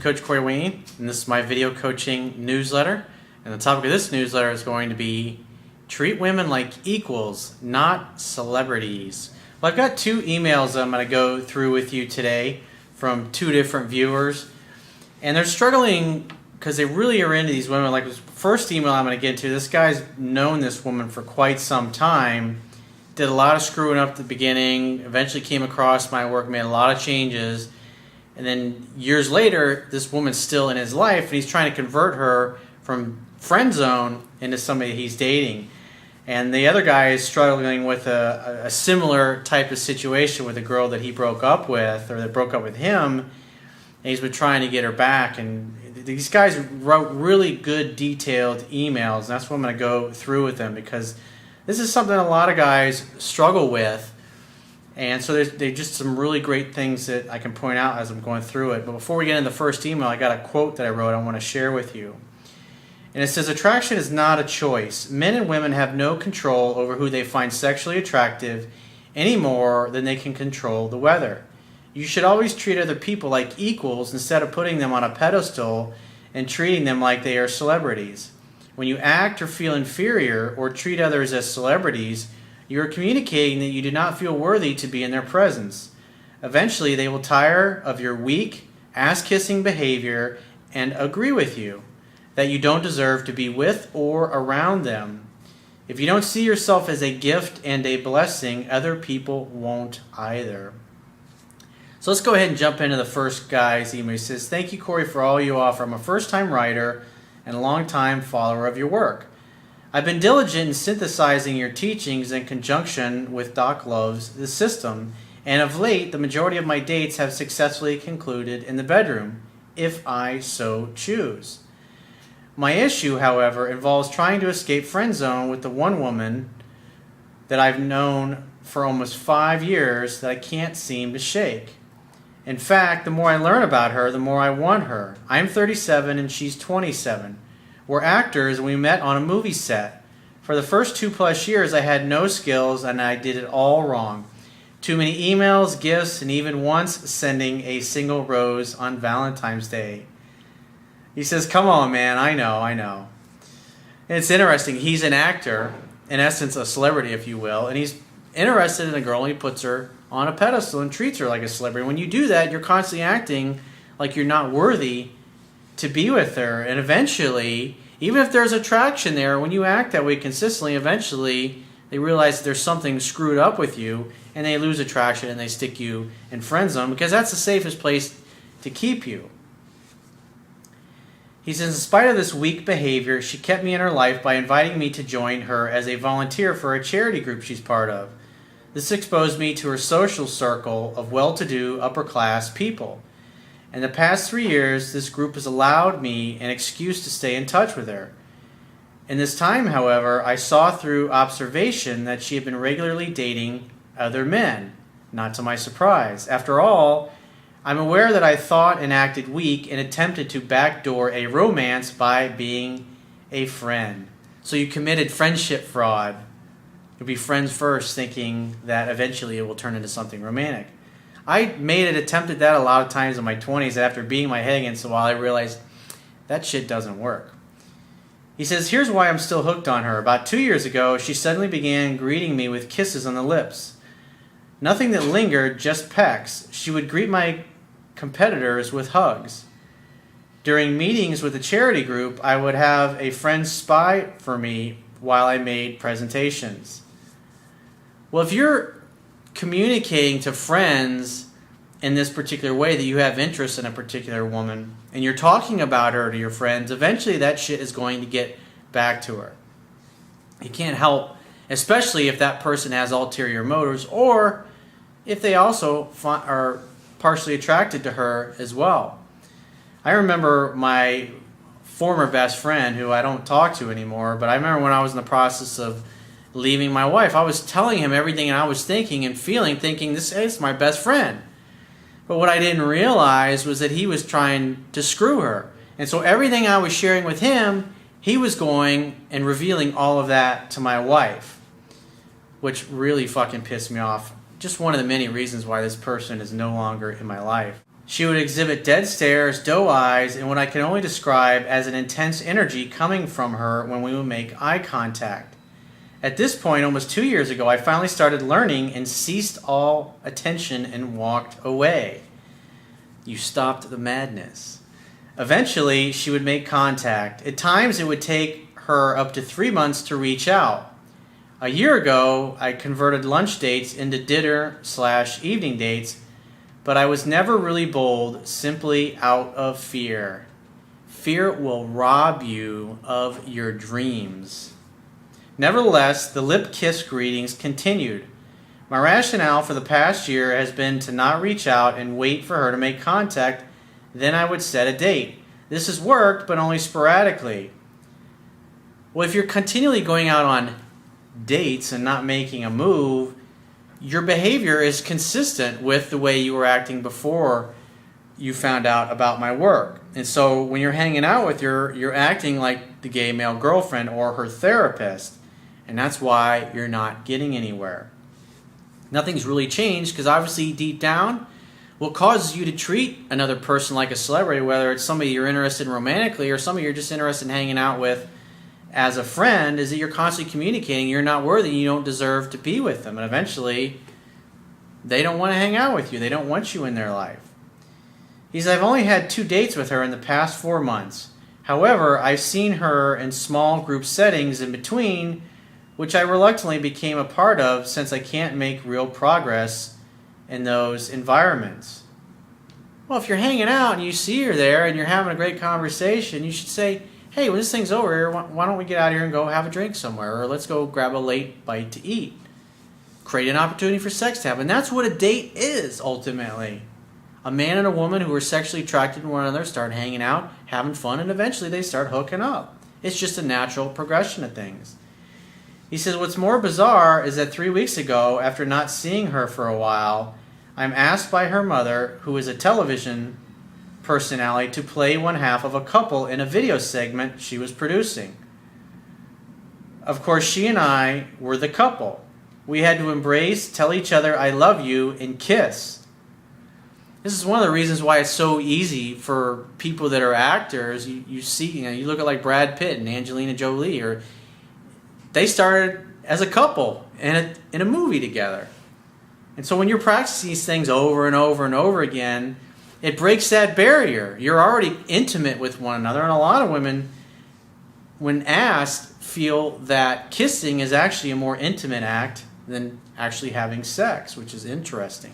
Coach Corey Wayne, and this is my video coaching newsletter. And the topic of this newsletter is going to be treat women like equals, not celebrities. Well, I've got two emails I'm going to go through with you today from two different viewers, and they're struggling because they really are into these women. Like the first email I'm going to get to, this guy's known this woman for quite some time, did a lot of screwing up at the beginning, eventually came across my work, made a lot of changes. And then years later, this woman's still in his life, and he's trying to convert her from friend zone into somebody he's dating. And the other guy is struggling with a similar type of situation with a girl that he broke up with, or that broke up with him, and he's been trying to get her back. And these guys wrote really good, detailed emails, and that's what I'm going to go through with them, because this is something a lot of guys struggle with. And so there's just some really great things that I can point out as I'm going through it. But before we get into the first email, I got a quote that I wrote I want to share with you. And it says, attraction is not a choice. Men and women have no control over who they find sexually attractive any more than they can control the weather. You should always treat other people like equals instead of putting them on a pedestal and treating them like they are celebrities. When you act or feel inferior or treat others as celebrities, you are communicating that you do not feel worthy to be in their presence. Eventually, they will tire of your weak, ass-kissing behavior and agree with you that you don't deserve to be with or around them. If you don't see yourself as a gift and a blessing, other people won't either. So let's go ahead and jump into the first guy's email. He says, thank you, Corey, for all you offer. I'm a first-time writer and a long-time follower of your work. I've been diligent in synthesizing your teachings in conjunction with Doc Love's The System, and of late, the majority of my dates have successfully concluded in the bedroom, if I so choose. My issue, however, involves trying to escape friend zone with the one woman that I've known for almost 5 years that I can't seem to shake. In fact, the more I learn about her, the more I want her. I'm 37 and she's 27. We're actors and we met on a movie set. For the first 2+ years, I had no skills and I did it all wrong. Too many emails, gifts, and even once sending a single rose on Valentine's Day. He says, come on, man, I know. And it's interesting. He's an actor, in essence a celebrity, if you will, and he's interested in a girl and he puts her on a pedestal and treats her like a celebrity. When you do that, you're constantly acting like you're not worthy to be with her, and eventually, even if there's attraction there, when you act that way consistently, eventually they realize there's something screwed up with you and they lose attraction and they stick you in friend zone, because that's the safest place to keep you. He says, in spite of this weak behavior, she kept me in her life by inviting me to join her as a volunteer for a charity group she's part of. This exposed me to her social circle of well-to-do, upper-class people. In the past 3 years, this group has allowed me an excuse to stay in touch with her. In this time, however, I saw through observation that she had been regularly dating other men, not to my surprise. After all, I'm aware that I thought and acted weak and attempted to backdoor a romance by being a friend. So you committed friendship fraud. You'll be friends first, thinking that eventually it will turn into something romantic. I attempted that a lot of times in my 20s. After beating my head against the wall, I realized that shit doesn't work. He says, here's why I'm still hooked on her. About 2 years ago, she suddenly began greeting me with kisses on the lips. Nothing that lingered, just pecks. She would greet my competitors with hugs. During meetings with the charity group, I would have a friend spy for me while I made presentations. Well, if you're communicating to friends in this particular way, that you have interest in a particular woman, and you're talking about her to your friends, eventually that shit is going to get back to her. You can't help, especially if that person has ulterior motives, or if they also are partially attracted to her as well. I remember my former best friend, who I don't talk to anymore, but I remember when I was in the process of leaving my wife, I was telling him everything I was thinking and feeling, thinking this is my best friend. But what I didn't realize was that he was trying to screw her. And so everything I was sharing with him, he was going and revealing all of that to my wife, which really fucking pissed me off. Just one of the many reasons why this person is no longer in my life. She would exhibit dead stares, doe eyes, and what I can only describe as an intense energy coming from her when we would make eye contact. At this point, almost 2 years ago, I finally started learning and ceased all attention and walked away. You stopped the madness. Eventually, she would make contact. At times, it would take her up to 3 months to reach out. A year ago, I converted lunch dates into dinner/evening dates, but I was never really bold, simply out of fear. Fear will rob you of your dreams. Nevertheless, the lip kiss greetings continued. My rationale for the past year has been to not reach out and wait for her to make contact, then I would set a date. This has worked, but only sporadically. Well, if you're continually going out on dates and not making a move, your behavior is consistent with the way you were acting before you found out about my work. And so when you're hanging out with her, you're acting like the gay male girlfriend or her therapist. And that's why you're not getting anywhere. Nothing's really changed because obviously deep down, what causes you to treat another person like a celebrity, whether it's somebody you're interested in romantically or somebody you're just interested in hanging out with as a friend, is that you're constantly communicating you're not worthy, you don't deserve to be with them. And eventually, they don't want to hang out with you. They don't want you in their life. He says, I've only had 2 dates with her in the past 4 months. However, I've seen her in small group settings in between, which I reluctantly became a part of since I can't make real progress in those environments. Well, if you're hanging out and you see her there and you're having a great conversation, you should say, hey, when this thing's over here, why don't we get out here and go have a drink somewhere? Or let's go grab a late bite to eat. Create an opportunity for sex to happen. That's what a date is, ultimately. A man and a woman who are sexually attracted to one another start hanging out, having fun, and eventually they start hooking up. It's just a natural progression of things. He says, what's more bizarre is that 3 weeks ago, after not seeing her for a while, I'm asked by her mother, who is a television personality, to play one half of a couple in a video segment she was producing. Of course, she and I were the couple. We had to embrace, tell each other I love you, and kiss. This is one of the reasons why it's so easy for people that are actors. You see, you look at like Brad Pitt and Angelina Jolie, or they started as a couple in a movie together. And so when you're practicing these things over and over and over again, it breaks that barrier. You're already intimate with one another, and a lot of women, when asked, feel that kissing is actually a more intimate act than actually having sex, which is interesting.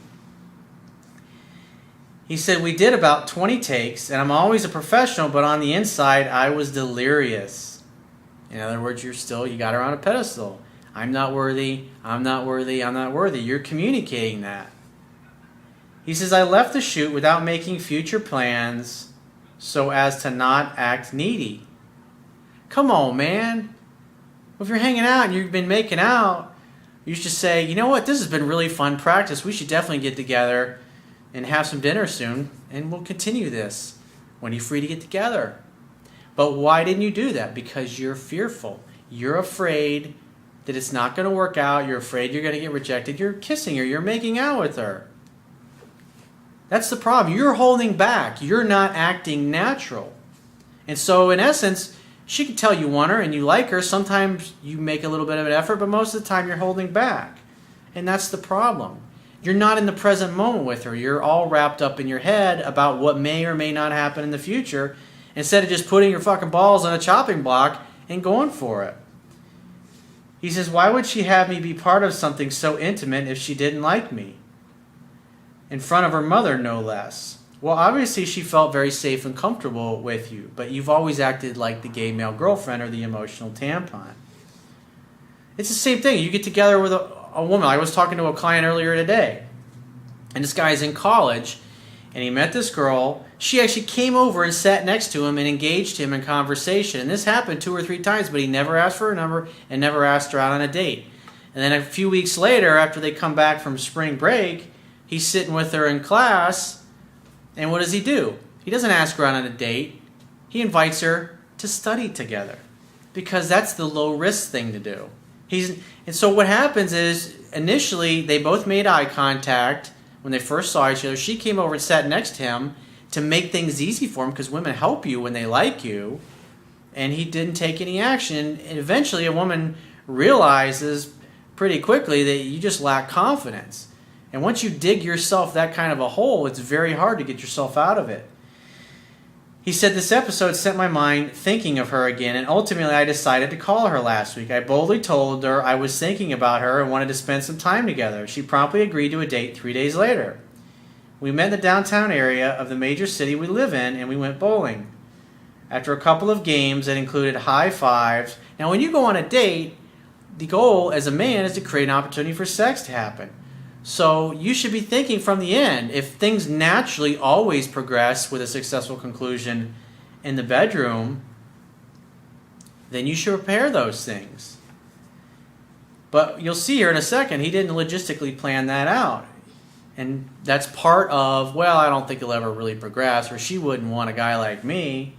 He said, we did about 20 takes, and I'm always a professional, but on the inside, I was delirious. In other words, you got her on a pedestal. I'm not worthy, I'm not worthy, I'm not worthy. You're communicating that. He says, I left the shoot without making future plans so as to not act needy. Come on, man. If you're hanging out and you've been making out, you should say, you know what, this has been really fun practice. We should definitely get together and have some dinner soon, and we'll continue this when you're free to get together. But why didn't you do that? Because you're fearful. You're afraid that it's not going to work out. You're afraid you're going to get rejected. You're kissing her. You're making out with her. That's the problem. You're holding back. You're not acting natural. And so, in essence, she can tell you want her and you like her. Sometimes you make a little bit of an effort, but most of the time you're holding back. And that's the problem. You're not in the present moment with her. You're all wrapped up in your head about what may or may not happen in the future, instead of just putting your fucking balls on a chopping block and going for it. He says, why would she have me be part of something so intimate if she didn't like me? In front of her mother, no less. Well, obviously she felt very safe and comfortable with you, but you've always acted like the gay male girlfriend or the emotional tampon. It's the same thing. You get together with a woman. I was talking to a client earlier today, and this guy's in college, and he met this girl. She actually came over and sat next to him and engaged him in conversation. And this happened 2 or 3 times, but he never asked for her number and never asked her out on a date. And then a few weeks later, after they come back from spring break, he's sitting with her in class, and what does he do? He doesn't ask her out on a date. He invites her to study together, because that's the low-risk thing to do. And so what happens is, initially, they both made eye contact, when they first saw each other, she came over and sat next to him to make things easy for him, because women help you when they like you, and he didn't take any action. And eventually a woman realizes pretty quickly that you just lack confidence. And once you dig yourself that kind of a hole, it's very hard to get yourself out of it. He said, this episode set my mind thinking of her again, and ultimately I decided to call her last week. I boldly told her I was thinking about her and wanted to spend some time together. She promptly agreed to a date 3 days later. We met in the downtown area of the major city we live in, and we went bowling. After a couple of games that included high fives. Now, when you go on a date, the goal as a man is to create an opportunity for sex to happen. So you should be thinking from the end, if things naturally always progress with a successful conclusion in the bedroom, then you should prepare those things. But you'll see here in a second, he didn't logistically plan that out. And that's part of, well, I don't think it'll ever really progress, or she wouldn't want a guy like me.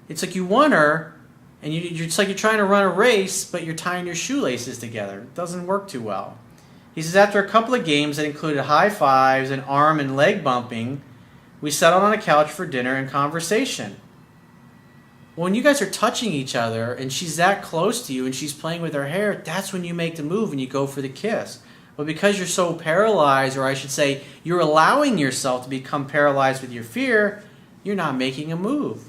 It's like you want her, and it's like you're trying to run a race, but you're tying your shoelaces together. It doesn't work too well. He says, after a couple of games that included high fives and arm and leg bumping, we settled on a couch for dinner and conversation. When you guys are touching each other and she's that close to you and she's playing with her hair, that's when you make the move and you go for the kiss. But because you're so paralyzed, or I should say, you're allowing yourself to become paralyzed with your fear, you're not making a move.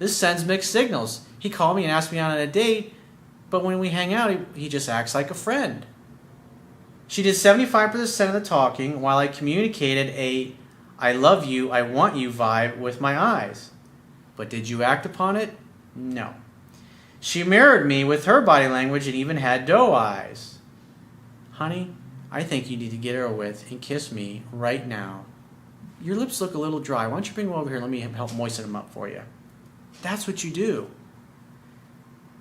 This sends mixed signals. He called me and asked me out on a date, but when we hang out, he just acts like a friend. She did 75% of the talking while I communicated a I love you, I want you vibe with my eyes. But did you act upon it? No. She mirrored me with her body language and even had doe eyes. Honey, I think you need to get her with and kiss me right now. Your lips look a little dry. Why don't you bring them over here and let me help moisten them up for you? That's what you do.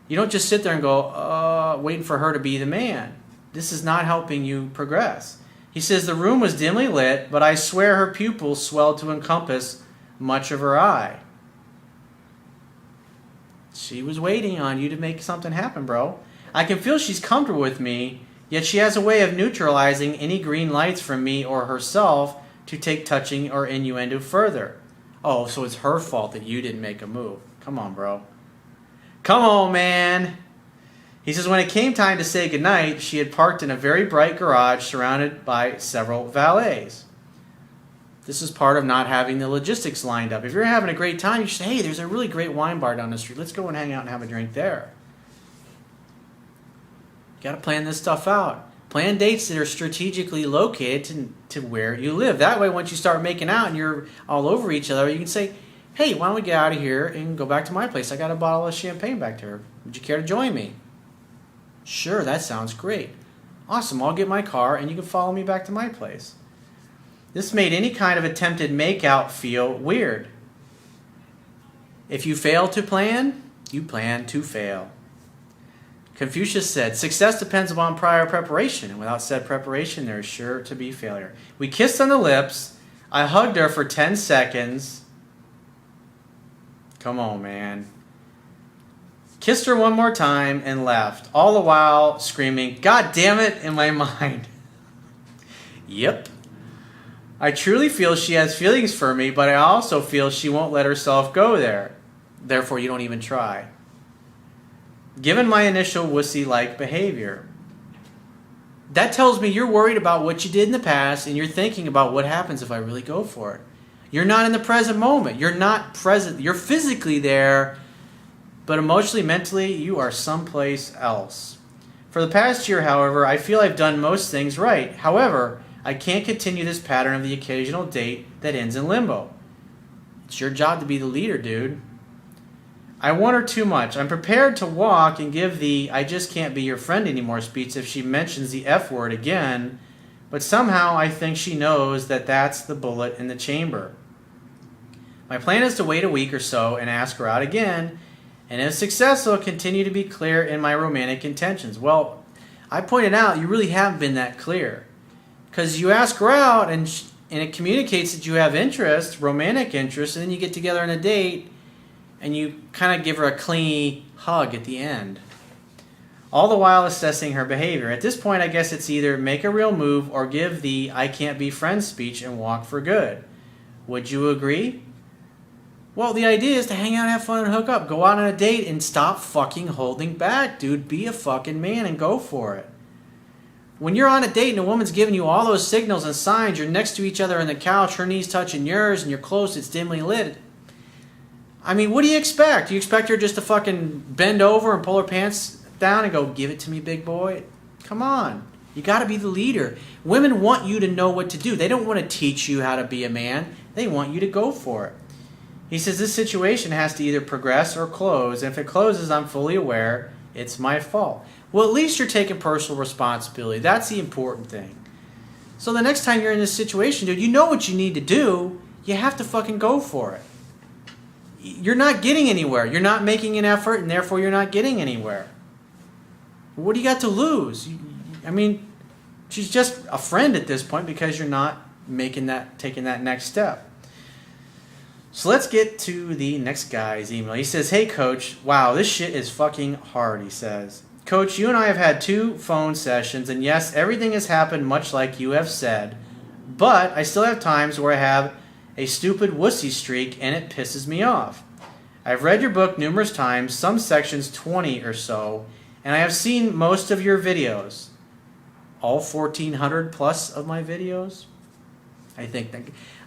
You don't just sit there and go, waiting for her to be the man. This is not helping you progress. He says the room was dimly lit, but I swear her pupils swelled to encompass much of her eye. She was waiting on you to make something happen, bro. I can feel she's comfortable with me, yet she has a way of neutralizing any green lights from me or herself to take touching or innuendo further. Oh, so it's her fault that you didn't make a move. Come on, bro. Come on, man. He says, when it came time to say goodnight, she had parked in a very bright garage surrounded by several valets. This is part of not having the logistics lined up. If you're having a great time, you should say, hey, there's a really great wine bar down the street. Let's go and hang out and have a drink there. You got to plan this stuff out. Plan dates that are strategically located to where you live. That way, once you start making out and you're all over each other, you can say, hey, why don't we get out of here and go back to my place? I got a bottle of champagne back there. Would you care to join me? Sure, that sounds great. Awesome, I'll get my car and you can follow me back to my place. This made any kind of attempted makeout feel weird. If you fail to plan, you plan to fail. Confucius said, success depends upon prior preparation, and without said preparation, there is sure to be failure. We kissed on the lips. I hugged her for 10 seconds. Come on, man. Kissed her one more time and left, all the while screaming, God damn it, in my mind. Yep. I truly feel she has feelings for me, but I also feel she won't let herself go there. Therefore, you don't even try. Given my initial wussy-like behavior. That tells me you're worried about what you did in the past and you're thinking about what happens if I really go for it. You're not in the present moment. You're not present. You're physically there, but emotionally, mentally, you are someplace else. For the past year, however, I feel I've done most things right. However, I can't continue this pattern of the occasional date that ends in limbo. It's your job to be the leader, dude. I want her too much. I'm prepared to walk and give the I just can't be your friend anymore speech if she mentions the F word again, but somehow I think she knows that that's the bullet in the chamber. My plan is to wait a week or so and ask her out again, and if successful, continue to be clear in my romantic intentions. Well, I pointed out you really haven't been that clear, because you ask her out and it communicates that you have interest, romantic interest, and then you get together on a date and you kind of give her a clingy hug at the end. all the while assessing her behavior. At this point, I guess it's either make a real move or give the I can't be friends speech and walk for good. Would you agree? Well, the idea is to hang out, have fun, and hook up. Go out on a date and stop fucking holding back, dude. Be a fucking man and go for it. When you're on a date and a woman's giving you all those signals and signs, you're next to each other on the couch, her knees touching yours, and you're close, it's dimly lit. I mean, what do you expect? Do you expect her just to fucking bend over and pull her pants down and go, give it to me, big boy? Come on. You got to be the leader. Women want you to know what to do. They don't want to teach you how to be a man. They want you to go for it. He says this situation has to either progress or close. And if it closes, I'm fully aware it's my fault. Well, at least you're taking personal responsibility. That's the important thing. So the next time you're in this situation, dude, you know what you need to do. You have to fucking go for it. You're not getting anywhere. You're not making an effort, and therefore you're not getting anywhere. What do you got to lose? I mean, she's just a friend at this point because you're not taking that next step. So let's get to the next guy's email. He says, hey, Coach, wow, this shit is fucking hard, he says. Coach, you and I have had 2 phone sessions, and yes, everything has happened much like you have said, but I still have times where I have a stupid wussy streak, and it pisses me off. I've read your book numerous times, some sections 20 or so, and I have seen most of your videos. All 1,400 plus of my videos? I think that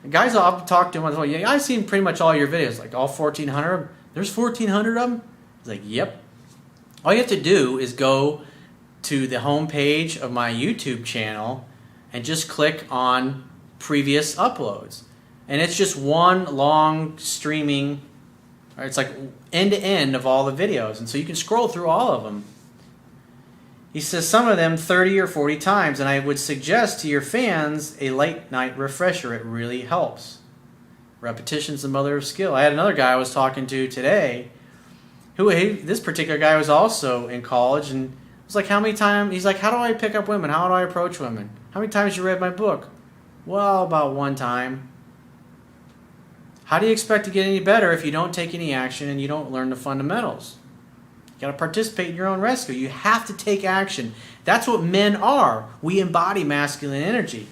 guys, I'll talk to them. Yeah, I've seen pretty much all your videos, like all 1,400. There's 1,400 of them. It's like, yep. All you have to do is go to the home page of my YouTube channel and just click on previous uploads, and it's just one long streaming. It's like end to end of all the videos, and so you can scroll through all of them. He says some of them 30 or 40 times, and I would suggest to your fans a late night refresher. It really helps. Repetition's the mother of skill. I had another guy I was talking to today, this particular guy was also in college, and was like, how many times? He's like, how do I pick up women? How do I approach women? How many times you read my book? Well, about 1 time. How do you expect to get any better if you don't take any action and you don't learn the fundamentals? You got to participate in your own rescue. You have to take action. That's what men are. We embody masculine energy.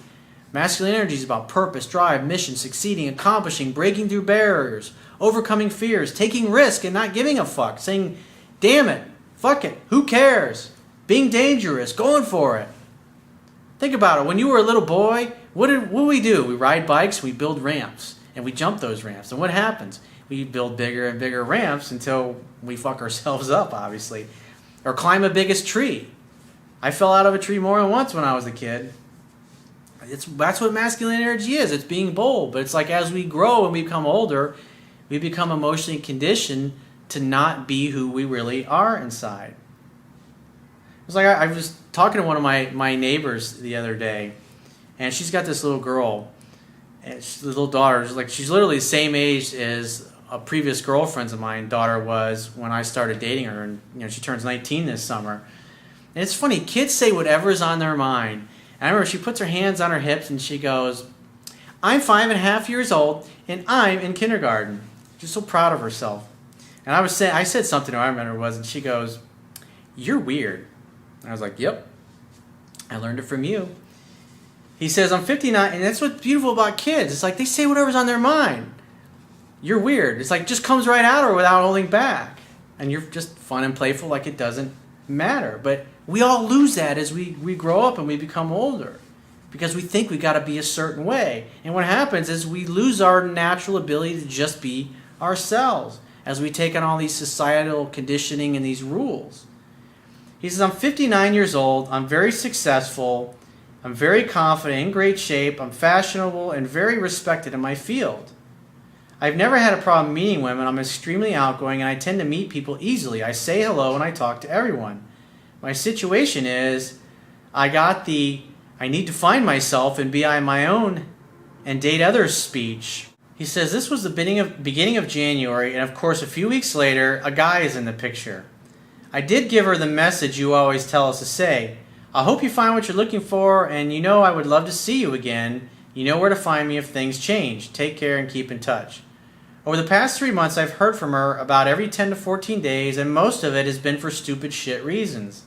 Masculine energy is about purpose, drive, mission, succeeding, accomplishing, breaking through barriers, overcoming fears, taking risk and not giving a fuck, saying, damn it, fuck it, who cares? Being dangerous, going for it. Think about it. When you were a little boy, what did we do? We ride bikes, we build ramps, and we jump those ramps. And what happens? We build bigger and bigger ramps until we fuck ourselves up, obviously. Or climb the biggest tree. I fell out of a tree more than once when I was a kid. That's what masculine energy is. It's being bold. But it's like as we grow and we become older, we become emotionally conditioned to not be who we really are inside. It's like I was talking to one of my neighbors the other day, and she's got this little girl, and the little daughter. She's literally the same age as a previous girlfriend's of mine daughter was when I started dating her, and she turns 19 this summer. And it's funny, kids say whatever's on their mind. And I remember she puts her hands on her hips and she goes, I'm 5.5 years old and I'm in kindergarten. She's so proud of herself. And I said something to her, I remember it was, and she goes, you're weird. And I was like, yep, I learned it from you. He says, I'm 59, and that's what's beautiful about kids. It's like they say whatever's on their mind. You're weird. It's like just comes right out of her without holding back. And you're just fun and playful like it doesn't matter. But we all lose that as we grow up and we become older because we think we got to be a certain way. And what happens is we lose our natural ability to just be ourselves as we take on all these societal conditioning and these rules. He says, I'm 59 years old. I'm very successful. I'm very confident, in great shape. I'm fashionable and very respected in my field. I've never had a problem meeting women. I'm extremely outgoing and I tend to meet people easily. I say hello and I talk to everyone. My situation is I need to find myself and be on my own and date others speech. He says this was the beginning of January, and of course a few weeks later a guy is in the picture. I did give her the message you always tell us to say. I hope you find what you're looking for, and I would love to see you again. You know where to find me if things change. Take care and keep in touch. Over the past 3 months, I've heard from her about every 10 to 14 days, and most of it has been for stupid shit reasons.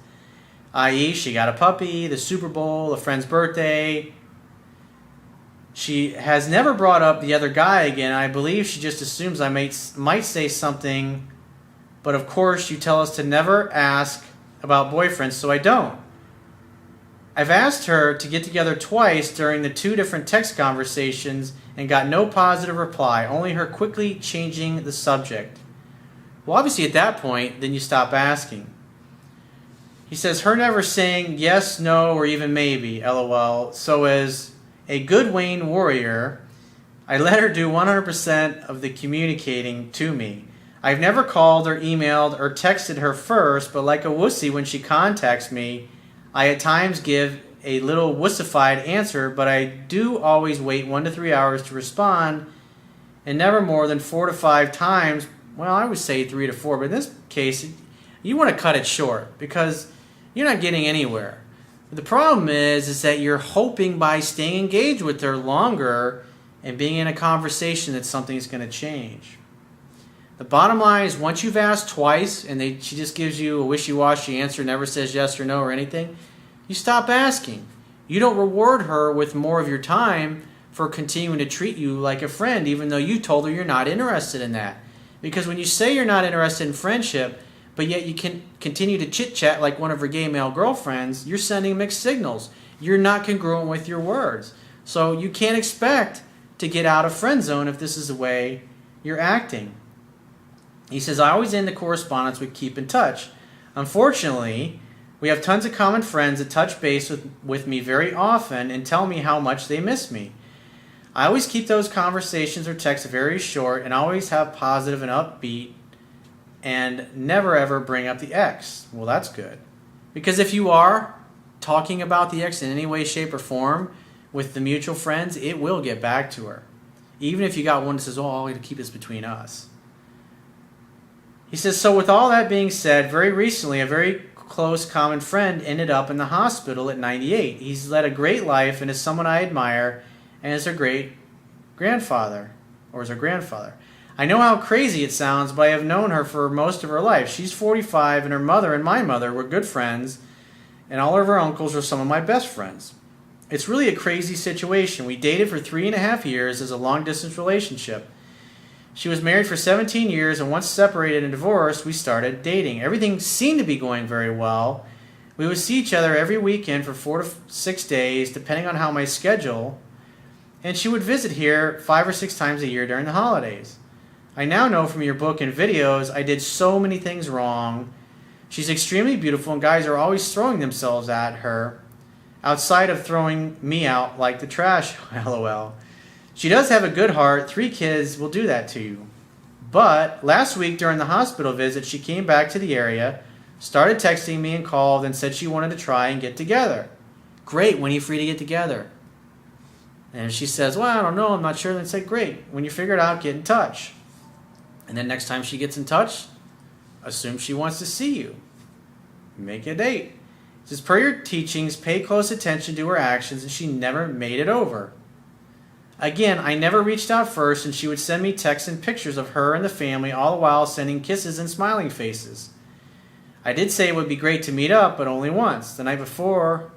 i.e. she got a puppy, the Super Bowl, a friend's birthday. She has never brought up the other guy again. I believe she just assumes I might say something, but of course you tell us to never ask about boyfriends, so I don't. I've asked her to get together twice during the 2 different text conversations and got no positive reply, only her quickly changing the subject. Well, obviously at that point, then you stop asking. He says, her never saying yes, no, or even maybe, lol. So as a good Wayne warrior, I let her do 100% of the communicating to me. I've never called or emailed or texted her first, but like a wussy when she contacts me, I at times give a little wussified answer, but I do always wait 1 to 3 hours to respond, and never more than 4 to 5 times. Well, I would say 3 to 4, but in this case, you want to cut it short because you're not getting anywhere. The problem is that you're hoping by staying engaged with her longer and being in a conversation that something's going to change. The bottom line is once you've asked twice and she just gives you a wishy-washy answer, never says yes or no or anything, you stop asking. You don't reward her with more of your time for continuing to treat you like a friend, even though you told her you're not interested in that. Because when you say you're not interested in friendship, but yet you can continue to chit-chat like one of her gay male girlfriends, you're sending mixed signals. You're not congruent with your words. So you can't expect to get out of friend zone if this is the way you're acting. He says, I always end the correspondence with keep in touch. Unfortunately, we have tons of common friends that touch base with me very often and tell me how much they miss me. I always keep those conversations or texts very short and always have positive and upbeat and never ever bring up the ex. Well, that's good. Because if you are talking about the ex in any way, shape, or form with the mutual friends, it will get back to her. Even if you got one that says, oh, I'm going to keep this between us. He says, so with all that being said, very recently, a very close common friend ended up in the hospital at 98. He's led a great life and is someone I admire and is her great grandfather, or is her grandfather. I know how crazy it sounds, but I have known her for most of her life. She's 45, and her mother and my mother were good friends, and all of her uncles are some of my best friends. It's really a crazy situation. We dated for 3.5 years as a long-distance relationship. She was married for 17 years, and once separated and divorced, we started dating. Everything seemed to be going very well. We would see each other every weekend for 4 to 6 days, depending on how my schedule, and she would visit here 5 or 6 times a year during the holidays. I now know from your book and videos I did so many things wrong. She's extremely beautiful, and guys are always throwing themselves at her, outside of throwing me out like the trash, lol. She does have a good heart. 3 kids will do that to you. But last week during the hospital visit, she came back to the area, started texting me and called and said she wanted to try and get together. Great, when are you free to get together? And she says, well, I don't know, I'm not sure. And I said, great, when you figure it out, get in touch. And then next time she gets in touch, assume she wants to see you. Make a date. It says, per your teachings, pay close attention to her actions, and she never made it over. Again, I never reached out first, and she would send me texts and pictures of her and the family, all the while sending kisses and smiling faces. I did say it would be great to meet up, but only once, the night before.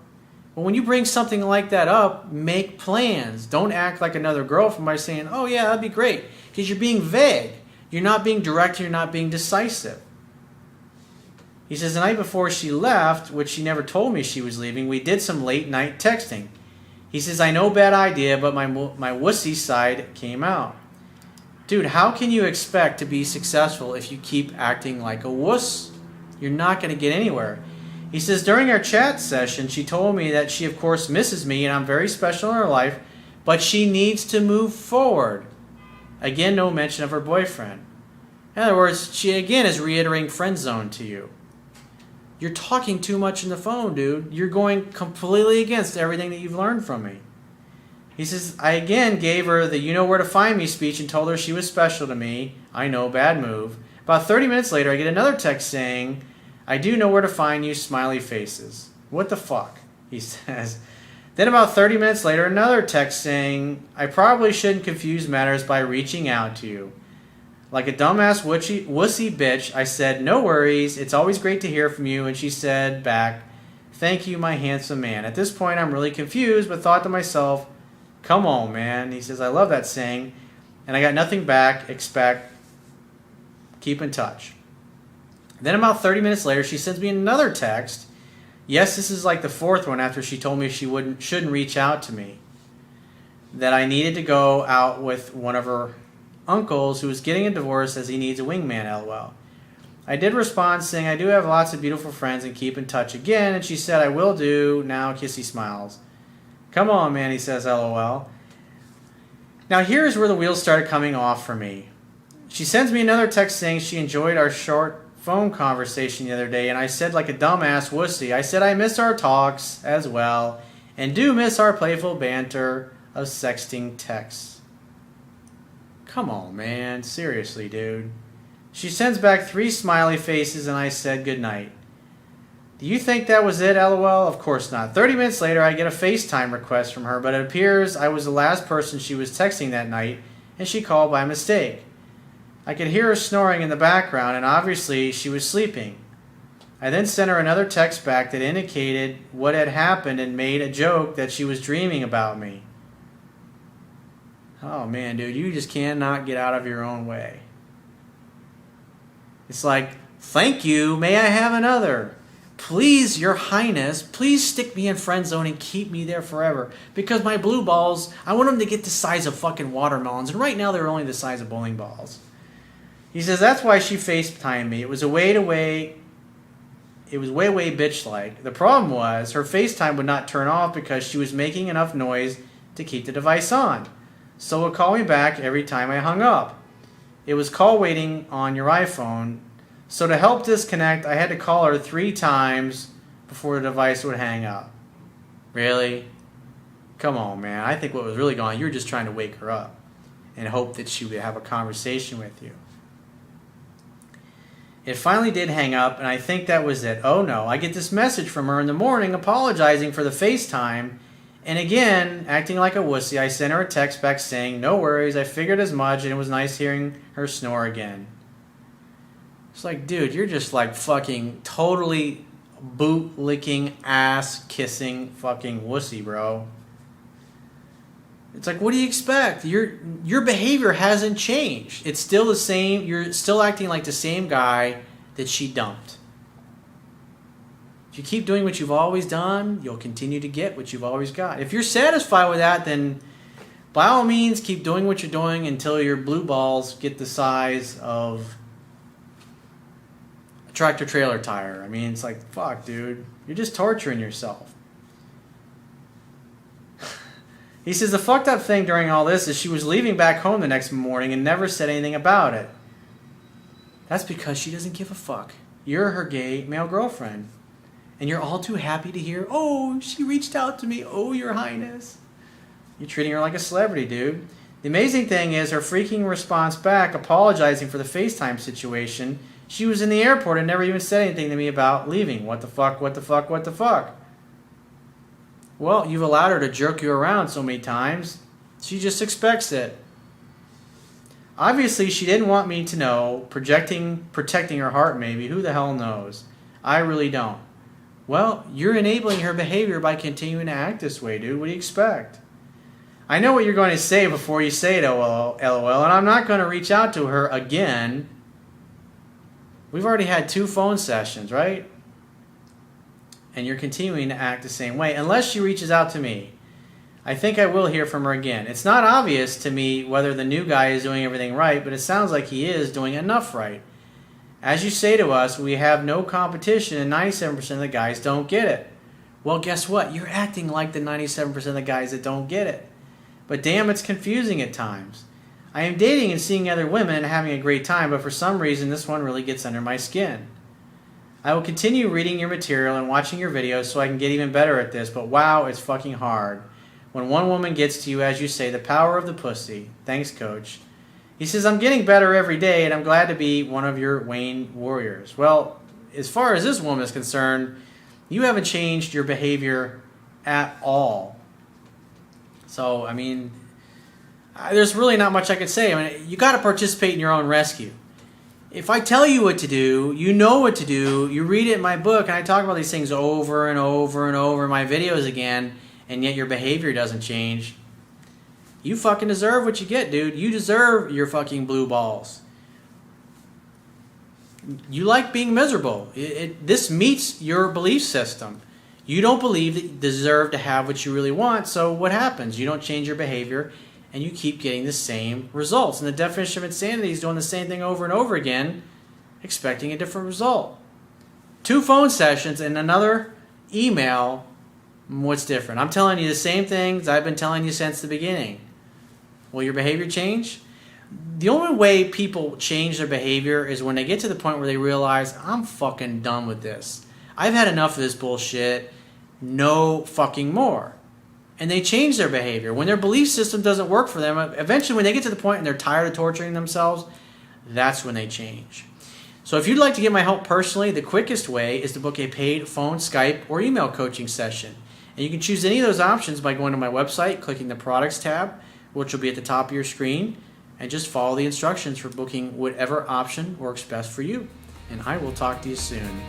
Well, when you bring something like that up, make plans. Don't act like another girlfriend by saying, oh yeah, that'd be great, because you're being vague. You're not being direct, you're not being decisive. He says, the night before she left, which she never told me she was leaving, we did some late night texting. He says, I know, bad idea, but my wussy side came out. Dude, how can you expect to be successful if you keep acting like a wuss? You're not going to get anywhere. He says, during our chat session, she told me that she, of course, misses me and I'm very special in her life, but she needs to move forward. Again, no mention of her boyfriend. In other words, she again is reiterating friend zone to you. You're talking too much in the phone, dude. You're going completely against everything that you've learned from me. He says, I again gave her the you know where to find me speech and told her she was special to me. I know, bad move. About 30 minutes later, I get another text saying, I do know where to find you, smiley faces. What the fuck? He says. Then about 30 minutes later, another text saying, I probably shouldn't confuse matters by reaching out to you. Like a dumbass wussy bitch, I said, no worries, it's always great to hear from you. And she said back, Thank you, my handsome man. At this point, I'm really confused, but thought to myself, come on, man. He says, I love that saying, and I got nothing back. Expect. Keep in touch. Then about 30 minutes later, she sends me another text. Yes, this is like the fourth one after she told me she shouldn't reach out to me. That I needed to go out with one of her uncles who was getting a divorce as he needs a wingman, lol. I did respond saying I do have lots of beautiful friends and keep in touch again, and she said I will do. Now kissy smiles. Come on, man, he says, lol. Now here's where the wheels started coming off for me. She sends me another text saying she enjoyed our short phone conversation the other day, and I said like a dumbass wussy, I said I miss our talks as well, and do miss our playful banter of sexting texts. Come on, man. Seriously, dude. She sends back 3 smiley faces, and I said goodnight. Do you think that was it, lol? Of course not. 30 minutes later, I get a FaceTime request from her, but it appears I was the last person she was texting that night, and she called by mistake. I could hear her snoring in the background, and obviously she was sleeping. I then sent her another text back that indicated what had happened and made a joke that she was dreaming about me. Oh man, dude, you just cannot get out of your own way. It's like, thank you, may I have another? Please, your highness, please stick me in friend zone and keep me there forever. Because my blue balls, I want them to get the size of fucking watermelons, and right now they're only the size of bowling balls. He says that's why she FaceTimed me. It was way bitch-like. The problem was her FaceTime would not turn off because she was making enough noise to keep the device on. So it would call me back every time I hung up. It was call waiting on your iPhone. So to help disconnect, I had to call her 3 times before the device would hang up. Really? Come on, man. I think what was really going on, you were just trying to wake her up and hope that she would have a conversation with you. It finally did hang up, and I think that was it. Oh no, I get this message from her in the morning apologizing for the FaceTime, and again, acting like a wussy, I sent her a text back saying, no worries, I figured as much, and it was nice hearing her snore again. It's like, dude, you're just like fucking totally boot-licking, ass-kissing fucking wussy, bro. It's like, what do you expect? Your behavior hasn't changed. It's still the same. You're still acting like the same guy that she dumped. If you keep doing what you've always done, you'll continue to get what you've always got. If you're satisfied with that, then by all means, keep doing what you're doing until your blue balls get the size of a tractor-trailer tire. I mean, it's like, fuck, dude. You're just torturing yourself. He says the fucked up thing during all this is she was leaving back home the next morning and never said anything about it. That's because she doesn't give a fuck. You're her gay male girlfriend. And you're all too happy to hear, oh, she reached out to me. Oh, your highness. You're treating her like a celebrity, dude. The amazing thing is her freaking response back, apologizing for the FaceTime situation. She was in the airport and never even said anything to me about leaving. What the fuck, what the fuck, what the fuck? Well, you've allowed her to jerk you around so many times. She just expects it. Obviously, she didn't want me to know. Protecting her heart, maybe. Who the hell knows? I really don't. Well, you're enabling her behavior by continuing to act this way, dude. What do you expect? I know what you're going to say before you say it, LOL, and I'm not going to reach out to her again. We've already had 2 phone sessions, right? And you're continuing to act the same way, unless she reaches out to me. I think I will hear from her again. It's not obvious to me whether the new guy is doing everything right, but it sounds like he is doing enough right. As you say to us, we have no competition, and 97% of the guys don't get it. Well, guess what? You're acting like the 97% of the guys that don't get it. But damn, it's confusing at times. I am dating and seeing other women and having a great time, but for some reason this one really gets under my skin. I will continue reading your material and watching your videos so I can get even better at this, but wow, it's fucking hard. When one woman gets to you, as you say, the power of the pussy. Thanks, coach. He says, I'm getting better every day, and I'm glad to be one of your Wayne warriors. Well, as far as this woman is concerned, you haven't changed your behavior at all. So, I mean, there's really not much I could say. I mean, you got to participate in your own rescue. If I tell you what to do, you know what to do, you read it in my book, and I talk about these things over and over and over in my videos again, and yet your behavior doesn't change, you fucking deserve what you get, dude. You deserve your fucking blue balls. You like being miserable. This meets your belief system. You don't believe that you deserve to have what you really want, so what happens? You don't change your behavior, and you keep getting the same results. And the definition of insanity is doing the same thing over and over again, expecting a different result. 2 phone sessions and another email, what's different? I'm telling you the same things I've been telling you since the beginning. Will your behavior change? The only way people change their behavior is when they get to the point where they realize, I'm fucking done with this. I've had enough of this bullshit. No fucking more. And they change their behavior. When their belief system doesn't work for them, eventually when they get to the point and they're tired of torturing themselves, that's when they change. So if you'd like to get my help personally, the quickest way is to book a paid phone, Skype, or email coaching session. And you can choose any of those options by going to my website, clicking the products tab, which will be at the top of your screen, and just follow the instructions for booking whatever option works best for you. And I will talk to you soon.